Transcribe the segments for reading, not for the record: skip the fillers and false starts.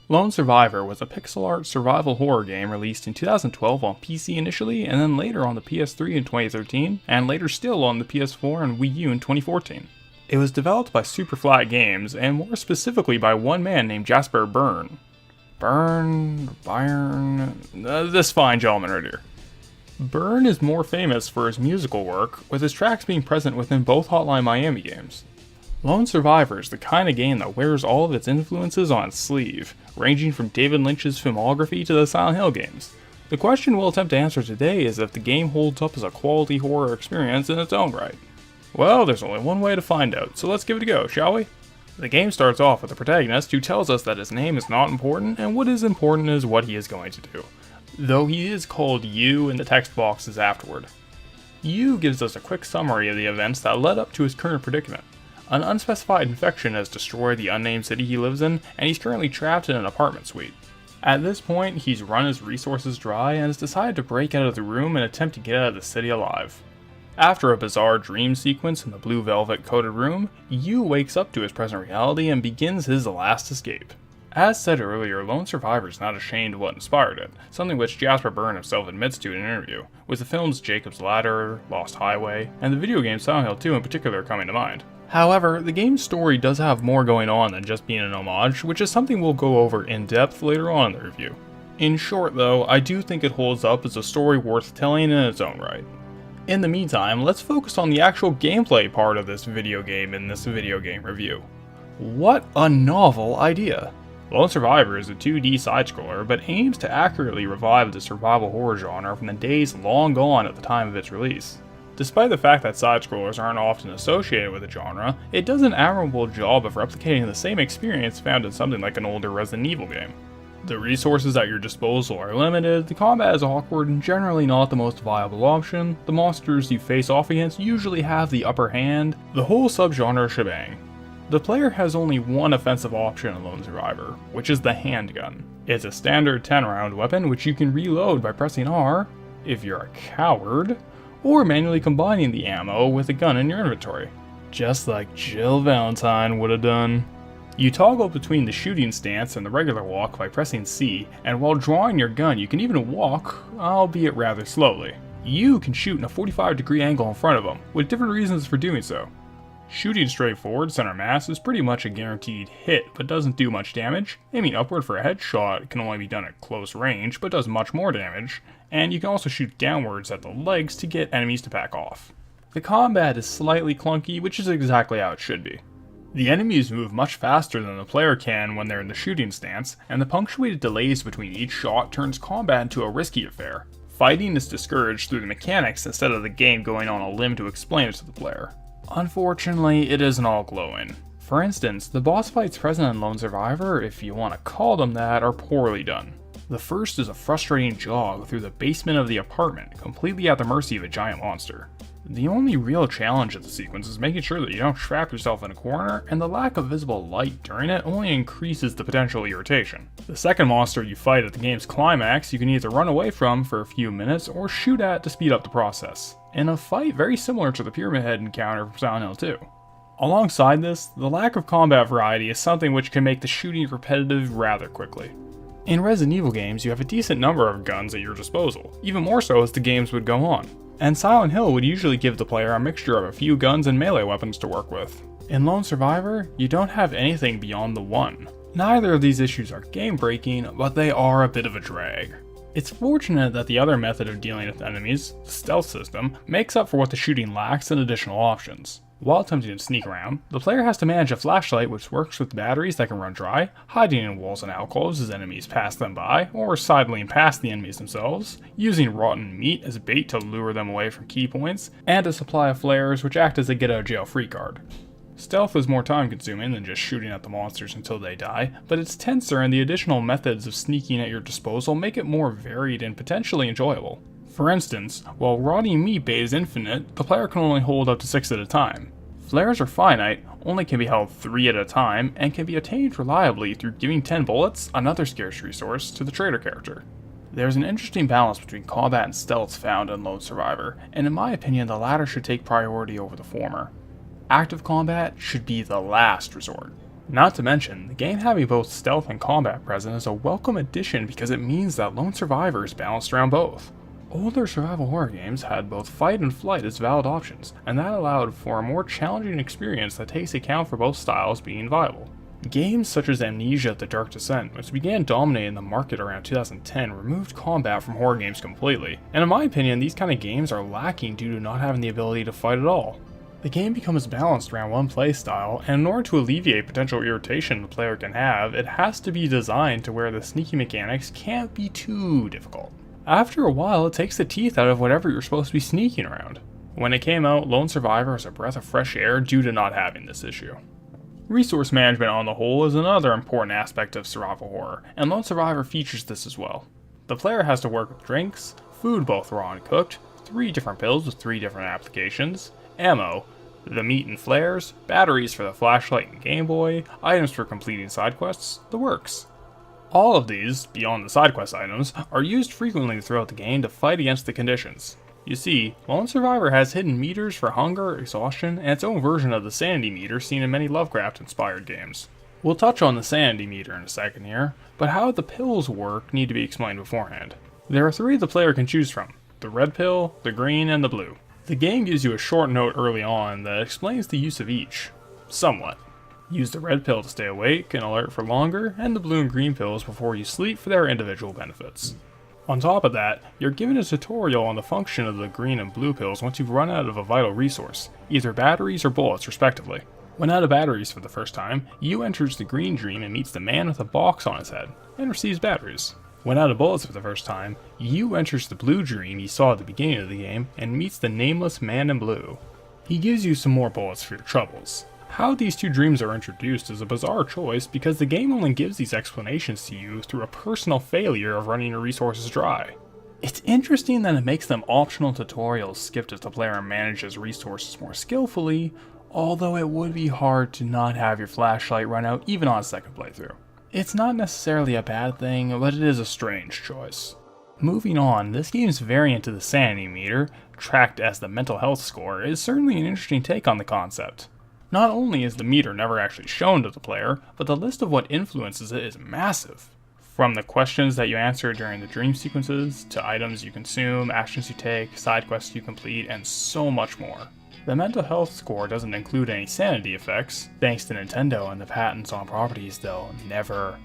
Lone Survivor was a pixel art survival horror game released in 2012 on PC initially, and then later on the PS3 in 2013, and later still on the PS4 and Wii U in 2014. It was developed by Superflat Games, and more specifically by one man named Jasper Byrne. This fine gentleman right here. Byrne is more famous for his musical work, with his tracks being present within both Hotline Miami games. Lone Survivor is the kind of game that wears all of its influences on its sleeve, ranging from David Lynch's filmography to the Silent Hill games. The question we'll attempt to answer today is if the game holds up as a quality horror experience in its own right. Well, there's only one way to find out, so let's give it a go, shall we? The game starts off with a protagonist who tells us that his name is not important, and what is important is what he is going to do. Though he is called U in the text boxes afterward. U gives us a quick summary of the events that led up to his current predicament. An unspecified infection has destroyed the unnamed city he lives in, and he's currently trapped in an apartment suite. At this point, he's run his resources dry and has decided to break out of the room and attempt to get out of the city alive. After a bizarre dream sequence in the blue velvet coated room, Yu wakes up to his present reality and begins his last escape. As said earlier, Lone Survivor is not ashamed of what inspired it, something which Jasper Byrne himself admits to in an interview, with the films Jacob's Ladder, Lost Highway, and the video game Silent Hill 2 in particular coming to mind. However, the game's story does have more going on than just being an homage, which is something we'll go over in depth later on in the review. In short though, I do think it holds up as a story worth telling in its own right. In the meantime, let's focus on the actual gameplay part of this video game in this video game review. What a novel idea! Lone Survivor is a 2D side-scroller, but aims to accurately revive the survival horror genre from the days long gone at the time of its release. Despite the fact that side-scrollers aren't often associated with the genre, it does an admirable job of replicating the same experience found in something like an older Resident Evil game. The resources at your disposal are limited, the combat is awkward and generally not the most viable option, the monsters you face off against usually have the upper hand, the whole subgenre shebang. The player has only one offensive option in Lone Survivor, which is the handgun. It's a standard 10-round weapon which you can reload by pressing R, if you're a coward, or manually combining the ammo with a gun in your inventory. Just like Jill Valentine would have done. You toggle between the shooting stance and the regular walk by pressing C, and while drawing your gun you can even walk, albeit rather slowly. You can shoot in a 45-degree angle in front of them, with different reasons for doing so. Shooting straight forward center mass is pretty much a guaranteed hit, but doesn't do much damage. Aiming upward for a headshot can only be done at close range, but does much more damage. And you can also shoot downwards at the legs to get enemies to back off. The combat is slightly clunky, which is exactly how it should be. The enemies move much faster than the player can when they're in the shooting stance, and the punctuated delays between each shot turns combat into a risky affair. Fighting is discouraged through the mechanics instead of the game going on a limb to explain it to the player. Unfortunately, it isn't all glowing. For instance, the boss fights present in Lone Survivor, if you want to call them that, are poorly done. The first is a frustrating jog through the basement of the apartment, completely at the mercy of a giant monster. The only real challenge of the sequence is making sure that you don't trap yourself in a corner, and the lack of visible light during it only increases the potential irritation. The second monster you fight at the game's climax you can either run away from for a few minutes or shoot at to speed up the process, in a fight very similar to the Pyramid Head encounter from Silent Hill 2. Alongside this, the lack of combat variety is something which can make the shooting repetitive rather quickly. In Resident Evil games, you have a decent number of guns at your disposal, even more so as the games would go on. And Silent Hill would usually give the player a mixture of a few guns and melee weapons to work with. In Lone Survivor, you don't have anything beyond the one. Neither of these issues are game-breaking, but they are a bit of a drag. It's fortunate that the other method of dealing with enemies, the stealth system, makes up for what the shooting lacks in additional options. While attempting to sneak around, the player has to manage a flashlight which works with batteries that can run dry, hiding in walls and alcoves as enemies pass them by, or sidling past the enemies themselves, using rotten meat as bait to lure them away from key points, and a supply of flares which act as a get-out-of-jail-free card. Stealth is more time consuming than just shooting at the monsters until they die, but it's tenser and the additional methods of sneaking at your disposal make it more varied and potentially enjoyable. For instance, while rotting meat bait is infinite, the player can only hold up to 6 at a time. Flares are finite, only can be held 3 at a time, and can be obtained reliably through giving 10 bullets, another scarce resource, to the traitor character. There's an interesting balance between combat and stealth found in Lone Survivor, and in my opinion the latter should take priority over the former. Active combat should be the last resort. Not to mention, the game having both stealth and combat present is a welcome addition because it means that lone survivor is balanced around both. Older survival horror games had both fight and flight as valid options, and that allowed for a more challenging experience that takes account for both styles being viable. Games such as Amnesia: The Dark Descent, which began dominating the market around 2010, removed combat from horror games completely, and in my opinion these kind of games are lacking due to not having the ability to fight at all. The game becomes balanced around one playstyle, and in order to alleviate potential irritation the player can have, it has to be designed to where the sneaky mechanics can't be too difficult. After a while, it takes the teeth out of whatever you're supposed to be sneaking around. When it came out, Lone Survivor is a breath of fresh air due to not having this issue. Resource management on the whole is another important aspect of survival horror, and Lone Survivor features this as well. The player has to work with drinks, food both raw and cooked, 3 different pills with 3 different applications, ammo, the meat and flares, batteries for the flashlight and Game Boy, items for completing side quests, the works. All of these, beyond the side quest items, are used frequently throughout the game to fight against the conditions. You see, Lone Survivor has hidden meters for hunger, exhaustion, and its own version of the Sanity Meter seen in many Lovecraft-inspired games. We'll touch on the Sanity Meter in a second here, but how the pills work need to be explained beforehand. There are 3 the player can choose from: the red pill, the green, and the blue. The game gives you a short note early on that explains the use of each, somewhat. Use the red pill to stay awake and alert for longer, and the blue and green pills before you sleep for their individual benefits. On top of that, you're given a tutorial on the function of the green and blue pills once you've run out of a vital resource, either batteries or bullets respectively. When out of batteries for the first time, you enters the green dream and meets the man with a box on his head, and receives batteries. When out of bullets for the first time, you enters the blue dream you saw at the beginning of the game and meets the nameless man in blue. He gives you some more bullets for your troubles. How these 2 dreams are introduced is a bizarre choice because the game only gives these explanations to you through a personal failure of running your resources dry. It's interesting that it makes them optional tutorials skipped if the player manages resources more skillfully, although it would be hard to not have your flashlight run out even on a second playthrough. It's not necessarily a bad thing, but it is a strange choice. Moving on, this game's variant to the Sanity Meter, tracked as the mental health score, is certainly an interesting take on the concept. Not only is the meter never actually shown to the player, but the list of what influences it is massive. From the questions that you answer during the dream sequences, to items you consume, actions you take, side quests you complete, and so much more. The mental health score doesn't include any sanity effects, thanks to Nintendo and the patents on properties they'll never,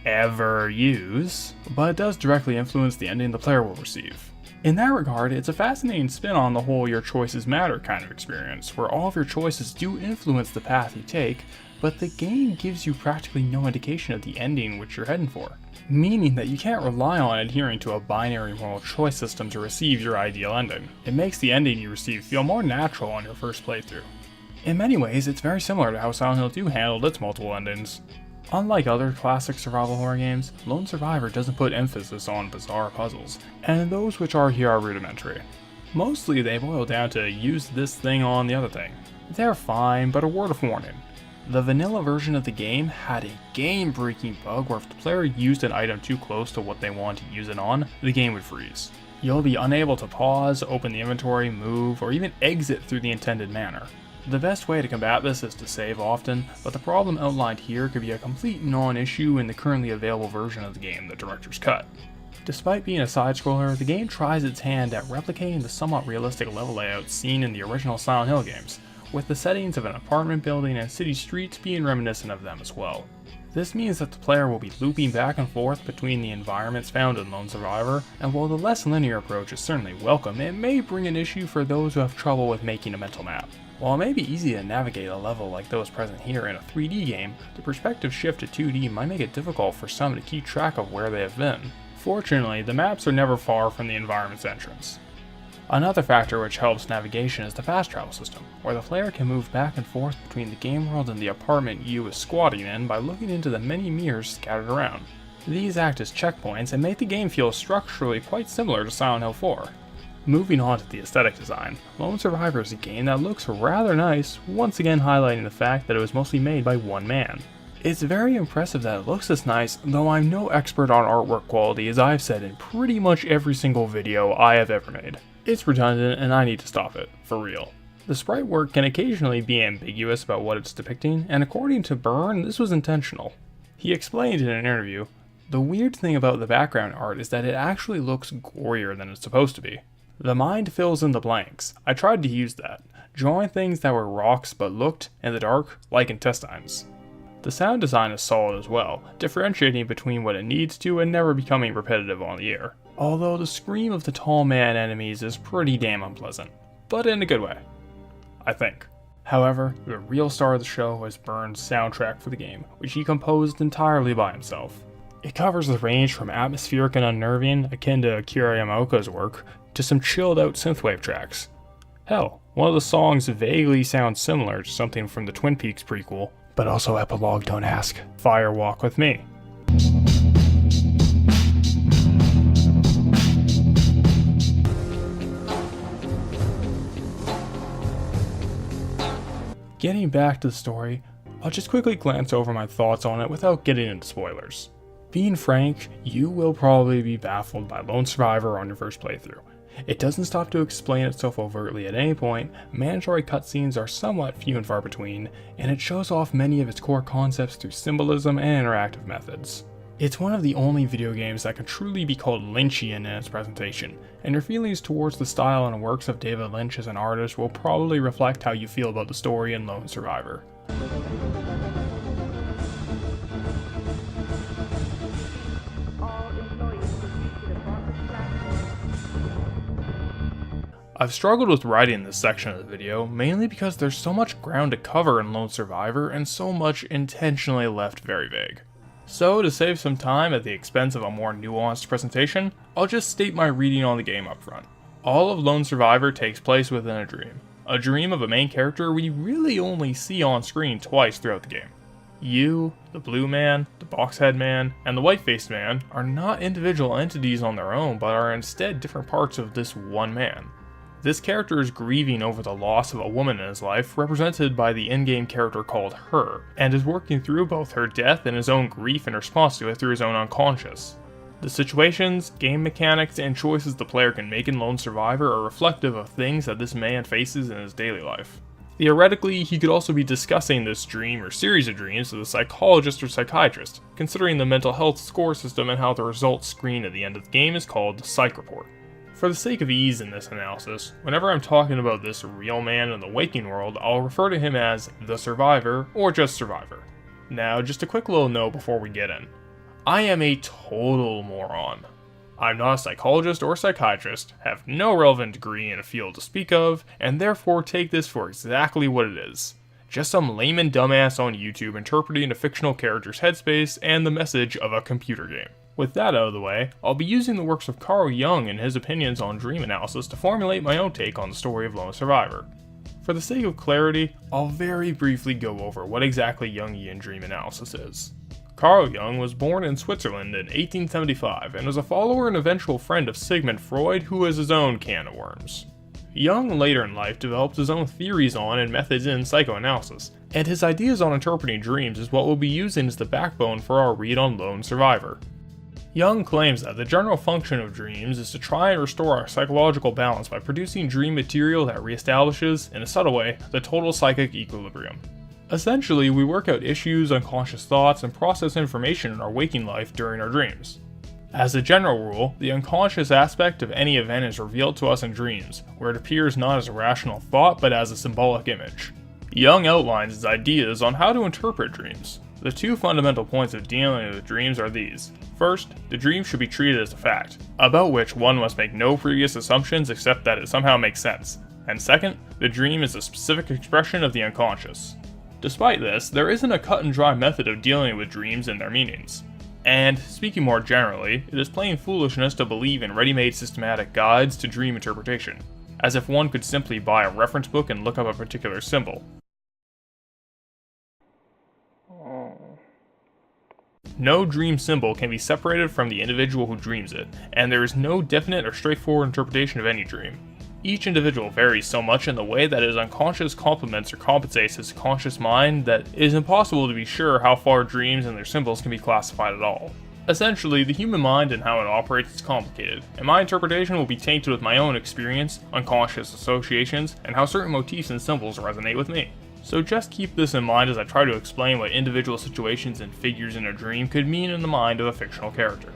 ever use, but it does directly influence the ending the player will receive. In that regard, it's a fascinating spin on the whole your choices matter kind of experience, where all of your choices do influence the path you take, but the game gives you practically no indication of the ending which you're heading for, meaning that you can't rely on adhering to a binary moral choice system to receive your ideal ending. It makes the ending you receive feel more natural on your first playthrough. In many ways, it's very similar to how Silent Hill 2 handled its multiple endings. Unlike other classic survival horror games, Lone Survivor doesn't put emphasis on bizarre puzzles, and those which are here are rudimentary. Mostly they boil down to use this thing on the other thing. They're fine, but a word of warning. The vanilla version of the game had a game-breaking bug where if the player used an item too close to what they want to use it on, the game would freeze. You'll be unable to pause, open the inventory, move, or even exit through the intended manner. The best way to combat this is to save often, but the problem outlined here could be a complete non-issue in the currently available version of the game, the Director's Cut. Despite being a side-scroller, the game tries its hand at replicating the somewhat realistic level layout seen in the original Silent Hill games, with the settings of an apartment building and city streets being reminiscent of them as well. This means that the player will be looping back and forth between the environments found in Lone Survivor, and while the less linear approach is certainly welcome, it may bring an issue for those who have trouble with making a mental map. While it may be easy to navigate a level like those present here in a 3D game, the perspective shift to 2D might make it difficult for some to keep track of where they have been. Fortunately, the maps are never far from the environment's entrance. Another factor which helps navigation is the fast travel system, where the player can move back and forth between the game world and the apartment you is squatting in by looking into the many mirrors scattered around. These act as checkpoints and make the game feel structurally quite similar to Silent Hill 4. Moving on to the aesthetic design, Lone Survivor is a game that looks rather nice, once again highlighting the fact that it was mostly made by one man. It's very impressive that it looks this nice, though I'm no expert on artwork quality as I've said in pretty much every single video I have ever made. It's redundant and I need to stop it, for real. The sprite work can occasionally be ambiguous about what it's depicting, and according to Byrne, this was intentional. He explained in an interview, "The weird thing about the background art is that it actually looks gorier than it's supposed to be. The mind fills in the blanks. I tried to use that, drawing things that were rocks but looked, in the dark, like intestines." The sound design is solid as well, differentiating between what it needs to and never becoming repetitive on the air. Although the scream of the tall man enemies is pretty damn unpleasant, but in a good way, I think. However, the real star of the show was Byrne's soundtrack for the game, which he composed entirely by himself. It covers the range from atmospheric and unnerving, akin to Akira Yamaoka's work, to some chilled out synthwave tracks. Hell, one of the songs vaguely sounds similar to something from the Twin Peaks prequel, but also epilogue don't ask. Fire Walk With Me. Getting back to the story, I'll just quickly glance over my thoughts on it without getting into spoilers. Being frank, you will probably be baffled by Lone Survivor on your first playthrough. It doesn't stop to explain itself overtly at any point, mandatory cutscenes are somewhat few and far between, and it shows off many of its core concepts through symbolism and interactive methods. It's one of the only video games that can truly be called Lynchian in its presentation, and your feelings towards the style and works of David Lynch as an artist will probably reflect how you feel about the story in Lone Survivor. I've struggled with writing this section of the video, mainly because there's so much ground to cover in Lone Survivor and so much intentionally left very vague. So, to save some time at the expense of a more nuanced presentation, I'll just state my reading on the game up front. All of Lone Survivor takes place within a dream of a main character we really only see on screen twice throughout the game. You, the blue man, the boxhead man, and the white-faced man are not individual entities on their own, but are instead different parts of this one man. This character is grieving over the loss of a woman in his life, represented by the in-game character called Her, and is working through both her death and his own grief in response to it through his own unconscious. The situations, game mechanics, and choices the player can make in Lone Survivor are reflective of things that this man faces in his daily life. Theoretically, he could also be discussing this dream or series of dreams with a psychologist or psychiatrist, considering the mental health score system and how the results screen at the end of the game is called the Psych Report. For the sake of ease in this analysis, whenever I'm talking about this real man in the waking world, I'll refer to him as the Survivor or just Survivor. Now, just a quick little note before we get in. I am a total moron. I'm not a psychologist or psychiatrist, have no relevant degree in a field to speak of, and therefore take this for exactly what it is. Just some layman dumbass on YouTube interpreting a fictional character's headspace and the message of a computer game. With that out of the way, I'll be using the works of Carl Jung and his opinions on dream analysis to formulate my own take on the story of Lone Survivor. For the sake of clarity, I'll very briefly go over what exactly Jungian dream analysis is. Carl Jung was born in Switzerland in 1875 and was a follower and eventual friend of Sigmund Freud, who was his own can of worms. Jung later in life developed his own theories on and methods in psychoanalysis, and his ideas on interpreting dreams is what we'll be using as the backbone for our read on Lone Survivor. Jung claims that the general function of dreams is to try and restore our psychological balance by producing dream material that reestablishes, in a subtle way, the total psychic equilibrium. Essentially, we work out issues, unconscious thoughts, and process information in our waking life during our dreams. As a general rule, the unconscious aspect of any event is revealed to us in dreams, where it appears not as a rational thought but as a symbolic image. Jung outlines his ideas on how to interpret dreams. The two fundamental points of dealing with dreams are these. First, the dream should be treated as a fact, about which one must make no previous assumptions except that it somehow makes sense. And second, the dream is a specific expression of the unconscious. Despite this, there isn't a cut and dry method of dealing with dreams and their meanings. And, speaking more generally, it is plain foolishness to believe in ready-made systematic guides to dream interpretation, as if one could simply buy a reference book and look up a particular symbol. No dream symbol can be separated from the individual who dreams it, and there is no definite or straightforward interpretation of any dream. Each individual varies so much in the way that his unconscious complements or compensates his conscious mind that it is impossible to be sure how far dreams and their symbols can be classified at all. Essentially, the human mind and how it operates is complicated, and my interpretation will be tainted with my own experience, unconscious associations, and how certain motifs and symbols resonate with me. So just keep this in mind as I try to explain what individual situations and figures in a dream could mean in the mind of a fictional character.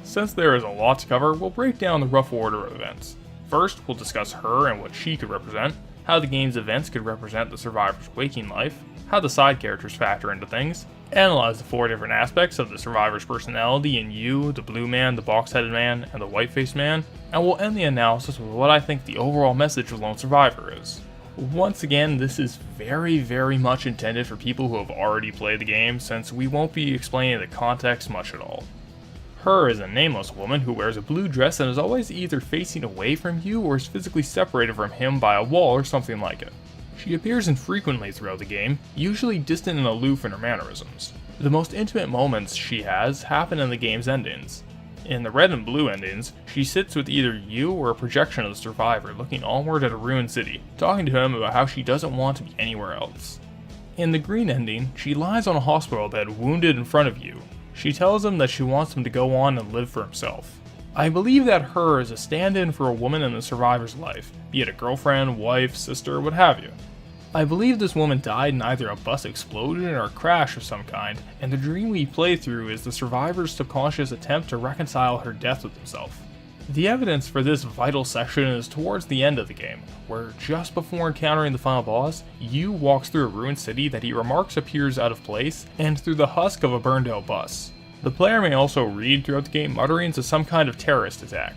Since there is a lot to cover, we'll break down the rough order of events. First, we'll discuss her and what she could represent, how the game's events could represent the survivor's waking life, how the side characters factor into things, analyze the 4 different aspects of the survivor's personality in you, the blue man, the box-headed man, and the white-faced man, and we'll end the analysis with what I think the overall message of Lone Survivor is. Once again, this is very much intended for people who have already played the game, since we won't be explaining the context much at all. Her is a nameless woman who wears a blue dress and is always either facing away from you or is physically separated from him by a wall or something like it. She appears infrequently throughout the game, usually distant and aloof in her mannerisms. The most intimate moments she has happen in the game's endings. In the red and blue endings, she sits with either you or a projection of the survivor looking onward at a ruined city, talking to him about how she doesn't want to be anywhere else. In the green ending, she lies on a hospital bed wounded in front of you. She tells him that she wants him to go on and live for himself. I believe that her is a stand-in for a woman in the survivor's life, be it a girlfriend, wife, sister, what have you. I believe this woman died in either a bus explosion or a crash of some kind, and the dream we play through is the survivor's subconscious attempt to reconcile her death with himself. The evidence for this vital section is towards the end of the game, where just before encountering the final boss, Yu walks through a ruined city that he remarks appears out of place, and through the husk of a burned out bus. The player may also read throughout the game mutterings of some kind of terrorist attack.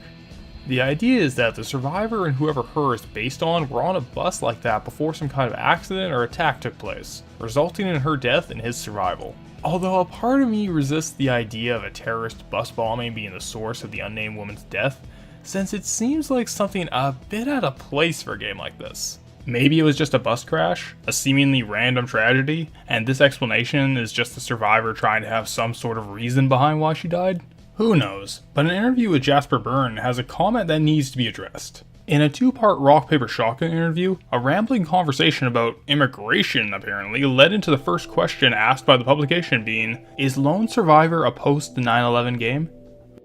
The idea is that the survivor and whoever her is based on were on a bus like that before some kind of accident or attack took place, resulting in her death and his survival. Although a part of me resists the idea of a terrorist bus bombing being the source of the unnamed woman's death, since it seems like something a bit out of place for a game like this. Maybe it was just a bus crash, a seemingly random tragedy, and this explanation is just the survivor trying to have some sort of reason behind why she died? Who knows, but an interview with Jasper Byrne has a comment that needs to be addressed. In a 2-part Rock Paper Shotgun interview, a rambling conversation about immigration apparently led into the first question asked by the publication being, is Lone Survivor a post-9/11 game?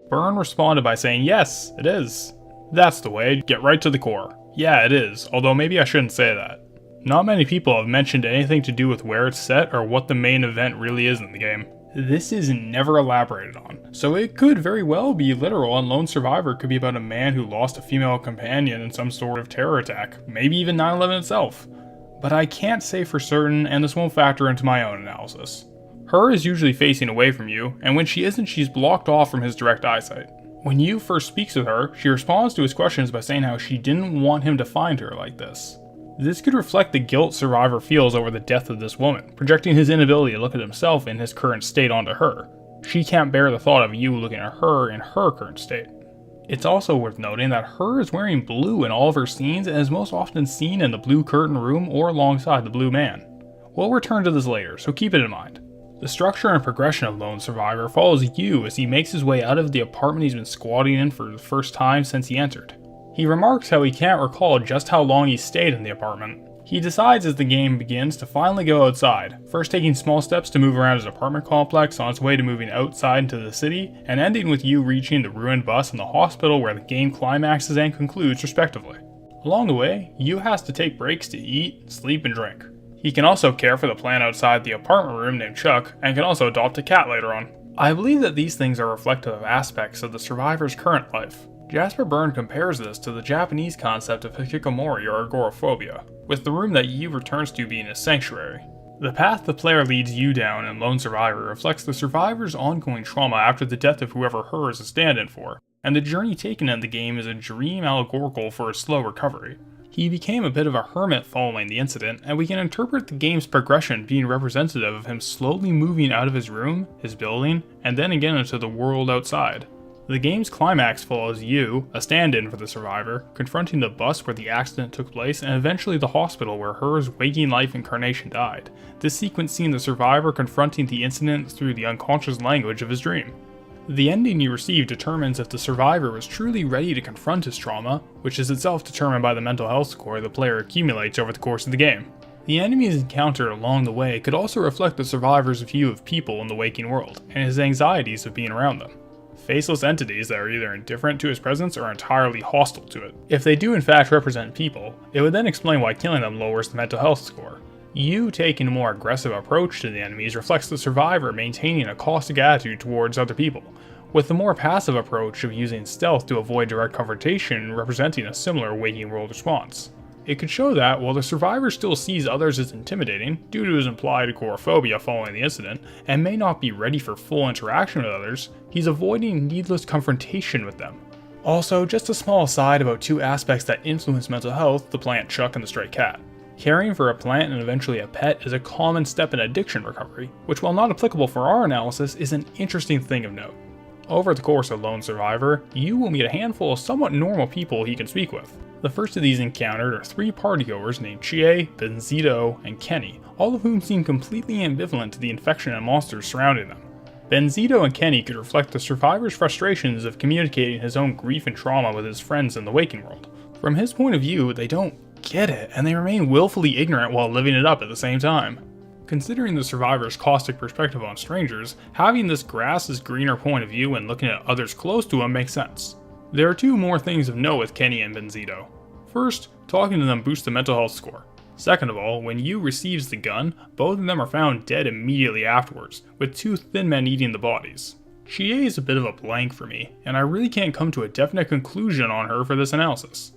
Byrne responded by saying, yes, it is. That's the way, get right to the core. Yeah, it is, although maybe I shouldn't say that. Not many people have mentioned anything to do with where it's set or what the main event really is in the game. This is never elaborated on, so it could very well be literal and Lone Survivor could be about a man who lost a female companion in some sort of terror attack, maybe even 9/11 itself. But I can't say for certain, and this won't factor into my own analysis. Her is usually facing away from you, and when she isn't, she's blocked off from his direct eyesight. When Yu first speaks with her, she responds to his questions by saying how she didn't want him to find her like this. This could reflect the guilt Survivor feels over the death of this woman, projecting his inability to look at himself in his current state onto her. She can't bear the thought of Yu looking at her in her current state. It's also worth noting that her is wearing blue in all of her scenes and is most often seen in the blue curtain room or alongside the blue man. We'll return to this later, so keep it in mind. The structure and progression of Lone Survivor follows Yu as he makes his way out of the apartment he's been squatting in for the first time since he entered. He remarks how he can't recall just how long he stayed in the apartment. He decides as the game begins to finally go outside, first taking small steps to move around his apartment complex on its way to moving outside into the city, and ending with Yu reaching the ruined bus and the hospital where the game climaxes and concludes respectively. Along the way, Yu has to take breaks to eat, sleep, and drink. He can also care for the plant outside the apartment room named Chuck, and can also adopt a cat later on. I believe that these things are reflective of aspects of the survivor's current life. Jasper Byrne compares this to the Japanese concept of hikikomori or agoraphobia, with the room that Yu returns to being a sanctuary. The path the player leads Yu down in Lone Survivor reflects the survivor's ongoing trauma after the death of whoever her is a stand-in for, and the journey taken in the game is a dream allegorical for a slow recovery. He became a bit of a hermit following the incident, and we can interpret the game's progression being representative of him slowly moving out of his room, his building, and then again into the world outside. The game's climax follows Yu, a stand-in for the survivor, confronting the bus where the accident took place and eventually the hospital where her's waking life incarnation died, this sequence seeing the survivor confronting the incident through the unconscious language of his dream. The ending you receive determines if the survivor was truly ready to confront his trauma, which is itself determined by the mental health score the player accumulates over the course of the game. The enemies encountered along the way could also reflect the survivor's view of people in the waking world, and his anxieties of being around them. Faceless entities that are either indifferent to his presence or entirely hostile to it. If they do in fact represent people, it would then explain why killing them lowers the mental health score. You taking a more aggressive approach to the enemies reflects the survivor maintaining a caustic attitude towards other people, with the more passive approach of using stealth to avoid direct confrontation representing a similar waking world response. It could show that, while the survivor still sees others as intimidating, due to his implied agoraphobia following the incident, and may not be ready for full interaction with others, he's avoiding needless confrontation with them. Also, just a small aside about two aspects that influence mental health, the plant Chuck and the stray cat. Caring for a plant and eventually a pet is a common step in addiction recovery, which while not applicable for our analysis is an interesting thing of note. Over the course of Lone Survivor, you will meet a handful of somewhat normal people he can speak with. The first of these encountered are three partygoers named Chie, Benzito, and Kenny, all of whom seem completely ambivalent to the infection and monsters surrounding them. Benzito and Kenny could reflect the survivor's frustrations of communicating his own grief and trauma with his friends in the waking world. From his point of view, they don't get it, and they remain willfully ignorant while living it up at the same time. Considering the survivor's caustic perspective on strangers, having this grass is greener point of view and looking at others close to him makes sense. There are two more things of note with Kenny and Benzito. First, talking to them boosts the mental health score. Second of all, when you receives the gun, both of them are found dead immediately afterwards, with two thin men eating the bodies. Chie is a bit of a blank for me, and I really can't come to a definite conclusion on her for this analysis.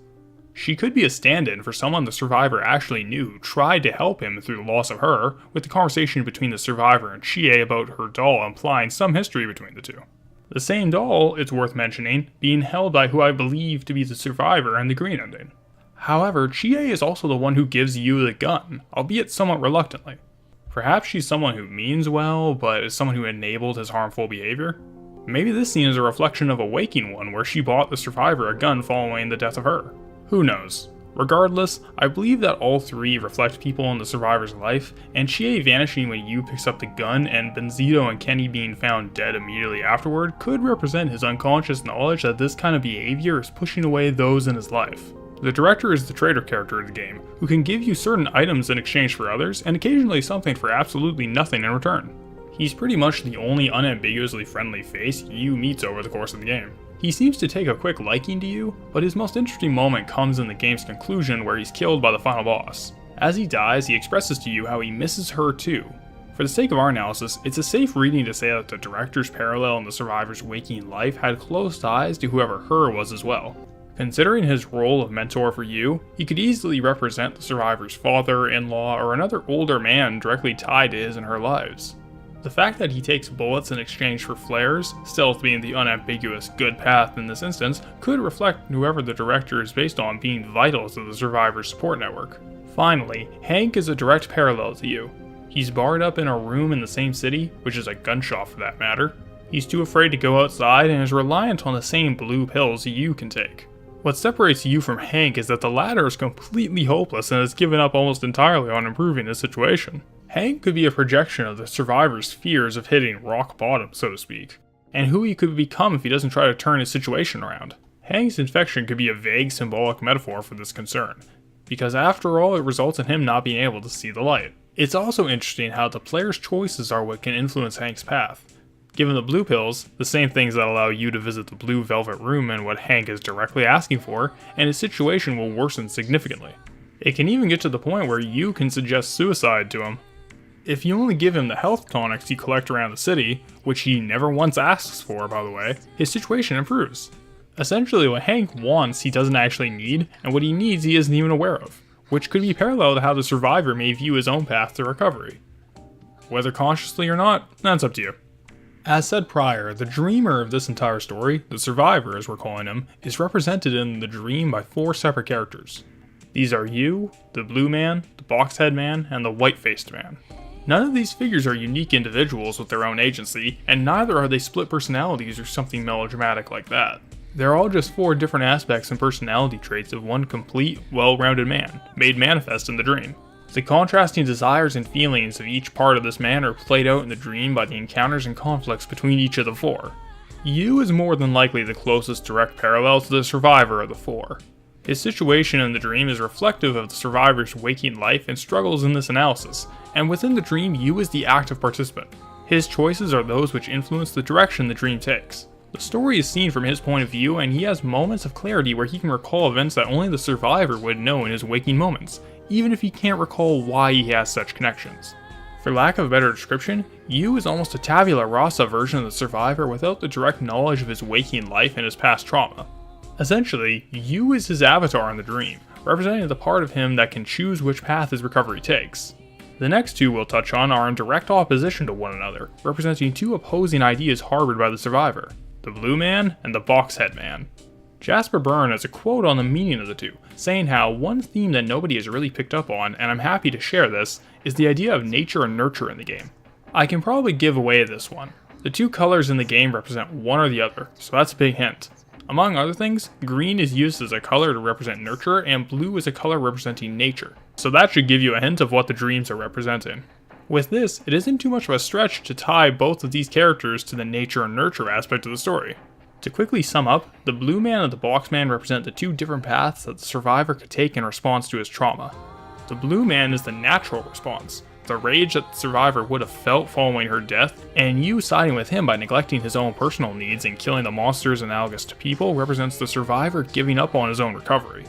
She could be a stand-in for someone the survivor actually knew who tried to help him through the loss of her, with the conversation between the survivor and Chie about her doll implying some history between the two. The same doll, it's worth mentioning, being held by who I believe to be the survivor in the green ending. However, Chie is also the one who gives you the gun, albeit somewhat reluctantly. Perhaps she's someone who means well, but is someone who enabled his harmful behavior? Maybe this scene is a reflection of a waking one where she bought the survivor a gun following the death of her. Who knows? Regardless, I believe that all three reflect people in the survivor's life, and Chie vanishing when Yu picks up the gun and Benzito and Kenny being found dead immediately afterward could represent his unconscious knowledge that this kind of behavior is pushing away those in his life. The director is the trader character of the game, who can give you certain items in exchange for others, and occasionally something for absolutely nothing in return. He's pretty much the only unambiguously friendly face Yu meets over the course of the game. He seems to take a quick liking to you, but his most interesting moment comes in the game's conclusion where he's killed by the final boss. As he dies, he expresses to you how he misses her too. For the sake of our analysis, it's a safe reading to say that the director's parallel in the survivor's waking life had close ties to whoever her was as well. Considering his role of mentor for you, he could easily represent the survivor's father, in-law, or another older man directly tied to his and her lives. The fact that he takes bullets in exchange for flares, stealth being the unambiguous good path in this instance, could reflect whoever the director is based on being vital to the survivor's support network. Finally, Hank is a direct parallel to you. He's barred up in a room in the same city, which is a gun shop for that matter. He's too afraid to go outside and is reliant on the same blue pills you can take. What separates you from Hank is that the latter is completely hopeless and has given up almost entirely on improving his situation. Hank could be a projection of the survivor's fears of hitting rock bottom, so to speak, and who he could become if he doesn't try to turn his situation around. Hank's infection could be a vague symbolic metaphor for this concern, because after all it results in him not being able to see the light. It's also interesting how the player's choices are what can influence Hank's path. Given the blue pills, the same things that allow you to visit the blue velvet room and what Hank is directly asking for, and his situation will worsen significantly. It can even get to the point where you can suggest suicide to him. If you only give him the health tonics you collect around the city, which he never once asks for by the way, his situation improves. Essentially what Hank wants he doesn't actually need, and what he needs he isn't even aware of, which could be parallel to how the survivor may view his own path to recovery. Whether consciously or not, that's up to you. As said prior, the dreamer of this entire story, the survivor as we're calling him, is represented in the dream by 4 separate characters. These are you, the blue man, the box-head man, and the white-faced man. None of these figures are unique individuals with their own agency, and neither are they split personalities or something melodramatic like that. They're all just 4 different aspects and personality traits of one complete, well-rounded man, made manifest in the dream. The contrasting desires and feelings of each part of this man are played out in the dream by the encounters and conflicts between each of the 4. You is more than likely the closest direct parallel to the survivor of the 4. His situation in the dream is reflective of the survivor's waking life and struggles in this analysis, and within the dream, you is the active participant. His choices are those which influence the direction the dream takes. The story is seen from his point of view, and he has moments of clarity where he can recall events that only the survivor would know in his waking moments, even if he can't recall why he has such connections. For lack of a better description, you is almost a tabula rasa version of the survivor without the direct knowledge of his waking life and his past trauma. Essentially, you is his avatar in the dream, representing the part of him that can choose which path his recovery takes. The next two we'll touch on are in direct opposition to one another, representing two opposing ideas harbored by the survivor, the Blue Man and the Boxhead Man. Jasper Byrne has a quote on the meaning of the two, saying how one theme that nobody has really picked up on, and I'm happy to share this, is the idea of nature and nurture in the game. I can probably give away this one. The two colors in the game represent one or the other, so that's a big hint. Among other things, green is used as a color to represent nurture, and blue is a color representing nature. So that should give you a hint of what the dreams are representing. With this, it isn't too much of a stretch to tie both of these characters to the nature and nurture aspect of the story. To quickly sum up, the Blue Man and the Box Man represent the two different paths that the survivor could take in response to his trauma. The Blue Man is the natural response, the rage that the survivor would have felt following her death, and you siding with him by neglecting his own personal needs and killing the monsters analogous to people represents the survivor giving up on his own recovery.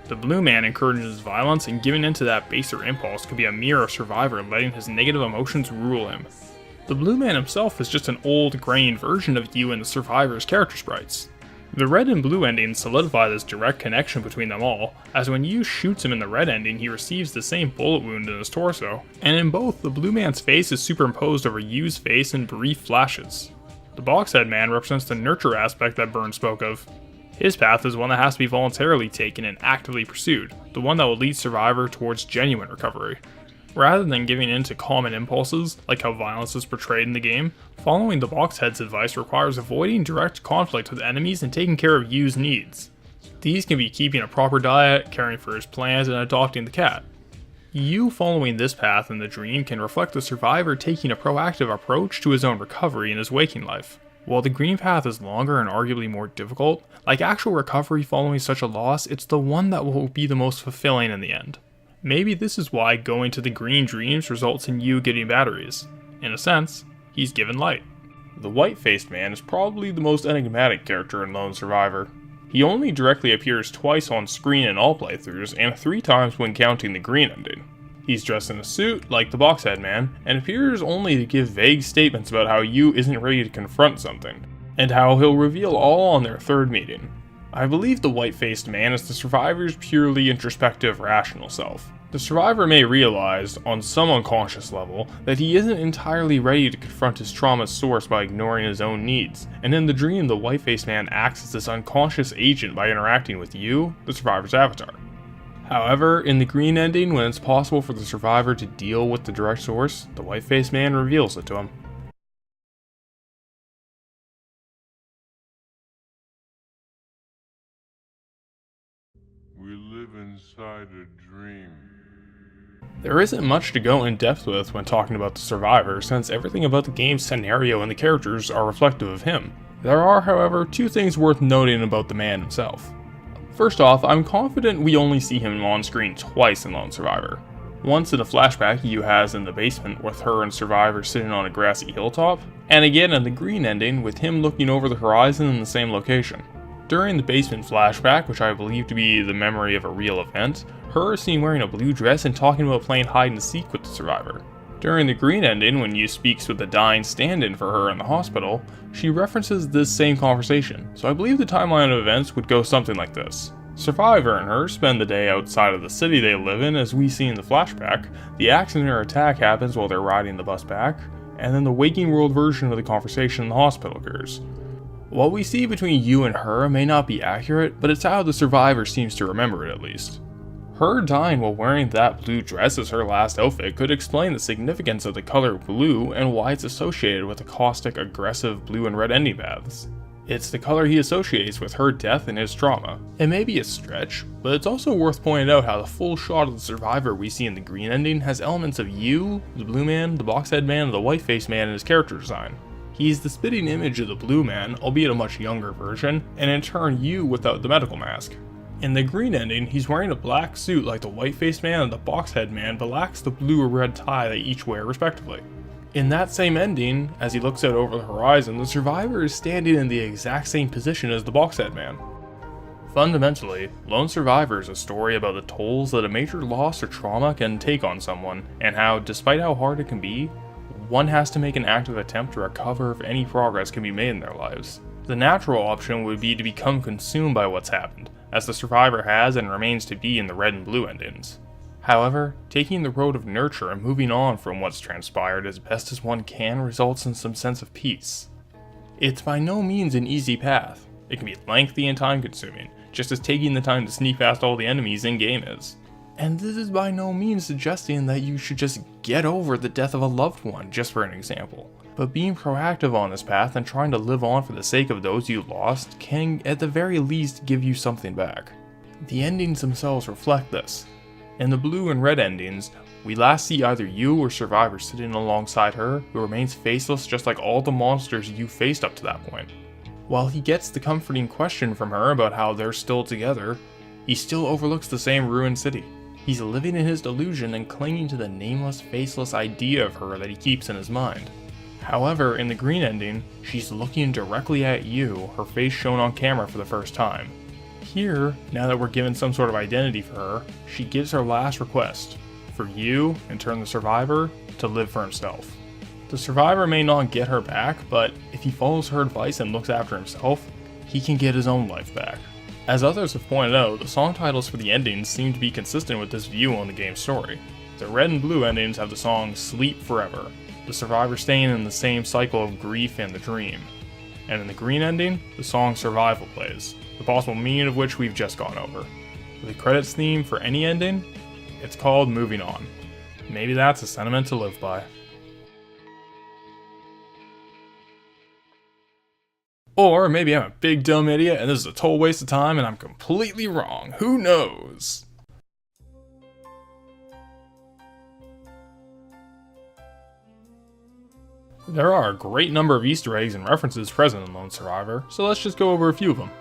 The Blue Man encourages violence, and giving into that baser impulse could be a mirror of survivor letting his negative emotions rule him. The Blue Man himself is just an old, grained version of you and the survivor's character sprites. The red and blue endings solidify this direct connection between them all, as when you shoots him in the red ending, he receives the same bullet wound in his torso, and in both, the Blue Man's face is superimposed over Yu's face in brief flashes. The Boxhead Man represents the nurture aspect that Byrne spoke of. His path is one that has to be voluntarily taken and actively pursued, the one that will lead survivor towards genuine recovery. Rather than giving in to common impulses, like how violence is portrayed in the game, following the Boxhead's advice requires avoiding direct conflict with enemies and taking care of Yu's needs. These can be keeping a proper diet, caring for his plants, and adopting the cat. Yu following this path in the dream can reflect the survivor taking a proactive approach to his own recovery in his waking life. While the green path is longer and arguably more difficult, like actual recovery following such a loss, it's the one that will be the most fulfilling in the end. Maybe this is why going to the green dreams results in you getting batteries. In a sense, he's given light. The White-Faced Man is probably the most enigmatic character in Lone Survivor. He only directly appears twice on screen in all playthroughs, and 3 times when counting the green ending. He's dressed in a suit, like the Boxhead Man, and appears only to give vague statements about how Yu isn't ready to confront something, and how he'll reveal all on their 3rd meeting. I believe the White-Faced Man is the survivor's purely introspective, rational self. The survivor may realize, on some unconscious level, that he isn't entirely ready to confront his trauma's source by ignoring his own needs, and in the dream the White-Faced Man acts as this unconscious agent by interacting with you, the survivor's avatar. However, in the green ending, when it's possible for the survivor to deal with the direct source, the White-Faced Man reveals it to him. We live inside a dream. There isn't much to go in depth with when talking about the survivor, since everything about the game's scenario and the characters are reflective of him. There are, however, 2 things worth noting about the man himself. First off, I'm confident we only see him on screen twice in Lone Survivor. Once in a flashback Yu has in the basement with her and Survivor sitting on a grassy hilltop, and again in the green ending with him looking over the horizon in the same location. During the basement flashback, which I believe to be the memory of a real event, her is seen wearing a blue dress and talking about playing hide and seek with the survivor. During the green ending, when Yu speaks with the dying stand-in for her in the hospital, she references this same conversation, so I believe the timeline of events would go something like this. Survivor and her spend the day outside of the city they live in, as we see in the flashback. The accident or attack happens while they're riding the bus back, and then the waking world version of the conversation in the hospital occurs. What we see between Yu and her may not be accurate, but it's how the survivor seems to remember it at least. Her dying while wearing that blue dress as her last outfit could explain the significance of the color blue and why it's associated with the caustic, aggressive blue and red ending paths. It's the color he associates with her death and his trauma. It may be a stretch, but it's also worth pointing out how the full shot of the survivor we see in the green ending has elements of Yu, the Blue Man, the Boxhead Man, and the White-Faced Man in his character design. He's the spitting image of the Blue Man, albeit a much younger version, and in turn Yu without the medical mask. In the green ending, he's wearing a black suit like the white-faced man and the box-head man, but lacks the blue or red tie they each wear respectively. In that same ending, as he looks out over the horizon, the survivor is standing in the exact same position as the box-head man. Fundamentally, Lone Survivor is a story about the tolls that a major loss or trauma can take on someone, and how, despite how hard it can be, one has to make an active attempt to recover if any progress can be made in their lives. The natural option would be to become consumed by what's happened, as the survivor has and remains to be in the red and blue endings. However, taking the road of nurture and moving on from what's transpired as best as one can results in some sense of peace. It's by no means an easy path. It can be lengthy and time-consuming, just as taking the time to sneak past all the enemies in-game is. And this is by no means suggesting that you should just get over the death of a loved one, just for an example. But being proactive on this path and trying to live on for the sake of those you lost can, at the very least, give you something back. The endings themselves reflect this. In the blue and red endings, we last see either you or Survivor sitting alongside her, who remains faceless just like all the monsters you faced up to that point. While he gets the comforting question from her about how they're still together, he still overlooks the same ruined city. He's living in his delusion and clinging to the nameless, faceless idea of her that he keeps in his mind. However, in the green ending, she's looking directly at you, her face shown on camera for the first time. Here, now that we're given some sort of identity for her, she gives her last request, for you, in turn the survivor, to live for himself. The survivor may not get her back, but if he follows her advice and looks after himself, he can get his own life back. As others have pointed out, the song titles for the endings seem to be consistent with this view on the game's story. The red and blue endings have the song Sleep Forever, the survivor staying in the same cycle of grief and the dream. And in the green ending, the song Survival plays, the possible meaning of which we've just gone over. The credits theme for any ending, it's called Moving On. Maybe that's a sentiment to live by. Or maybe I'm a big dumb idiot and this is a total waste of time and I'm completely wrong. Who knows? There are a great number of Easter eggs and references present in Lone Survivor, so let's just go over a few of them.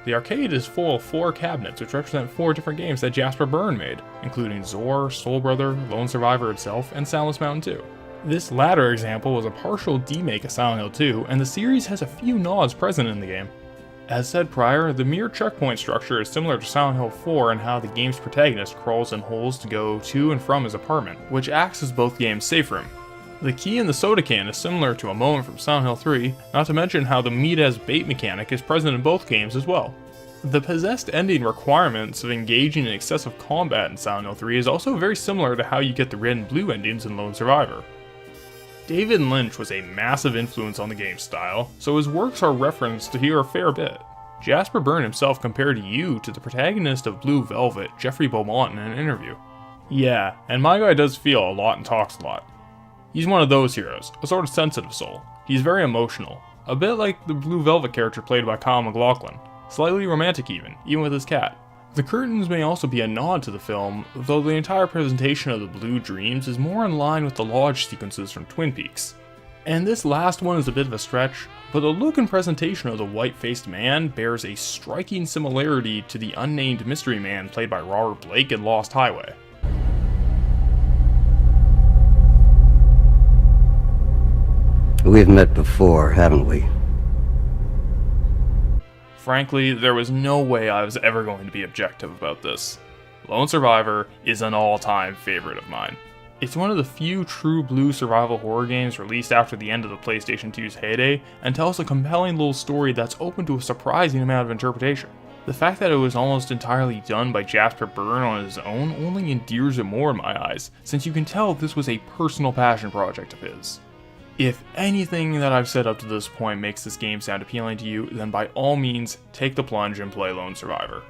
The arcade is full of 4 cabinets which represent 4 different games that Jasper Byrne made, including Zor, Soul Brother, Lone Survivor itself, and Soundless Mountain 2. This latter example was a partial demake of Silent Hill 2, and the series has a few nods present in the game. As said prior, the mirror checkpoint structure is similar to Silent Hill 4 in how the game's protagonist crawls in holes to go to and from his apartment, which acts as both games' safe room. The key in the soda can is similar to a moment from Silent Hill 3, not to mention how the meat as bait mechanic is present in both games as well. The possessed ending requirements of engaging in excessive combat in Silent Hill 3 is also very similar to how you get the red and blue endings in Lone Survivor. David Lynch was a massive influence on the game's style, so his works are referenced here a fair bit. Jasper Byrne himself compared you to the protagonist of Blue Velvet, Jeffrey Beaumont, in an interview. Yeah, and my guy does feel a lot and talks a lot. He's one of those heroes, a sort of sensitive soul. He's very emotional, a bit like the Blue Velvet character played by Kyle MacLachlan, slightly romantic even with his cat. The curtains may also be a nod to the film, though the entire presentation of the Blue Dreams is more in line with the lodge sequences from Twin Peaks. And this last one is a bit of a stretch, but the look and presentation of the white-faced man bears a striking similarity to the unnamed mystery man played by Robert Blake in Lost Highway. We've met before, haven't we? Frankly, there was no way I was ever going to be objective about this. Lone Survivor is an all-time favorite of mine. It's one of the few true blue survival horror games released after the end of the PlayStation 2's heyday, and tells a compelling little story that's open to a surprising amount of interpretation. The fact that it was almost entirely done by Jasper Byrne on his own only endears it more in my eyes, since you can tell this was a personal passion project of his. If anything that I've said up to this point makes this game sound appealing to you, then by all means, take the plunge and play Lone Survivor.